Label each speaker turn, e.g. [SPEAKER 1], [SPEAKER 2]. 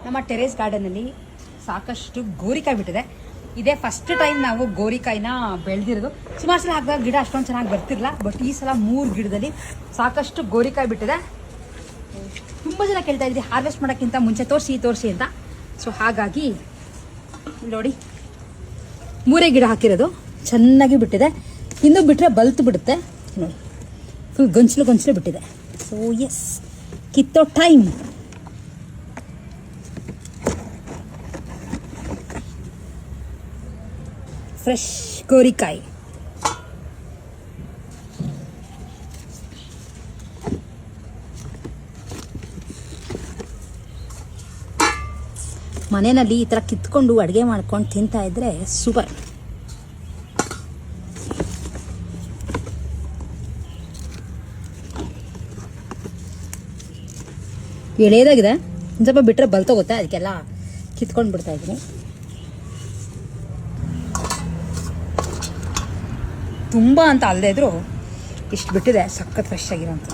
[SPEAKER 1] ನಮ್ಮ ಟೆರೇಸ್ ಗಾರ್ಡನಲ್ಲಿ ಸಾಕಷ್ಟು ಗೋರಿಕಾಯಿ ಬಿಟ್ಟಿದೆ. ಇದೇ ಫಸ್ಟ್ ಟೈಮ್ ನಾವು ಗೋರಿಕಾಯಿನ ಬೆಳೆದಿರೋದು. ಸುಮಾರು ಸಲ ಹಾಕಿದಾಗ ಗಿಡ ಅಷ್ಟೊಂದು ಚೆನ್ನಾಗಿ ಬರ್ತಿರಲಿಲ್ಲ. ಬಟ್ ಈ ಸಲ 3 ಗಿಡದಲ್ಲಿ ಸಾಕಷ್ಟು ಗೋರಿಕಾಯಿ ಬಿಟ್ಟಿದೆ. ತುಂಬ ಜನ ಕೇಳ್ತಾ ಇದ್ರಿ ಹಾರ್ವೆಸ್ಟ್ ಮಾಡೋಕ್ಕಿಂತ ಮುಂಚೆ ತೋರಿಸಿ ಅಂತ. ಸೊ ಹಾಗಾಗಿ ನೋಡಿ 3 ಗಿಡ ಹಾಕಿರೋದು ಚೆನ್ನಾಗಿ ಬಿಟ್ಟಿದೆ. ಇನ್ನೂ ಬಿಟ್ಟರೆ ಬಲ್ತು ಬಿಡುತ್ತೆ ನೋಡಿ, ಫುಲ್ ಗೊಂಚಲು ಬಿಟ್ಟಿದೆ. ಸೊ ಎಸ್, ಕಿತ್ತೋ ಟೈಮ್. ಫ್ರೆಶ್ ಗೋರಿಕಾಯಿ. ಮನೆಯಲ್ಲಿ ಈ ಥರ ಕಿತ್ಕೊಂಡು ಅಡುಗೆ ಮಾಡ್ಕೊಂಡು ತಿಂತಾ ಇದ್ರೆ ಸೂಪರ್. ಎಳೆಯದಾಗಿದೆ, ಒಂದು ಸ್ವಲ್ಪ ಬಿಟ್ಟರೆ ಬಲ್ತೋಗುತ್ತೆ, ಅದಕ್ಕೆಲ್ಲ ಕಿತ್ಕೊಂಡು ಬಿಡ್ತಾ ಇದ್ದೀನಿ. ತುಂಬ ಅಂತ ಅಲ್ಲದೆ ಇದ್ರು ಇಷ್ಟು ಬಿಟ್ಟಿದೆ, ಸಖತ್ ಫ್ರೆಶ್ ಆಗಿರೋಂಥ.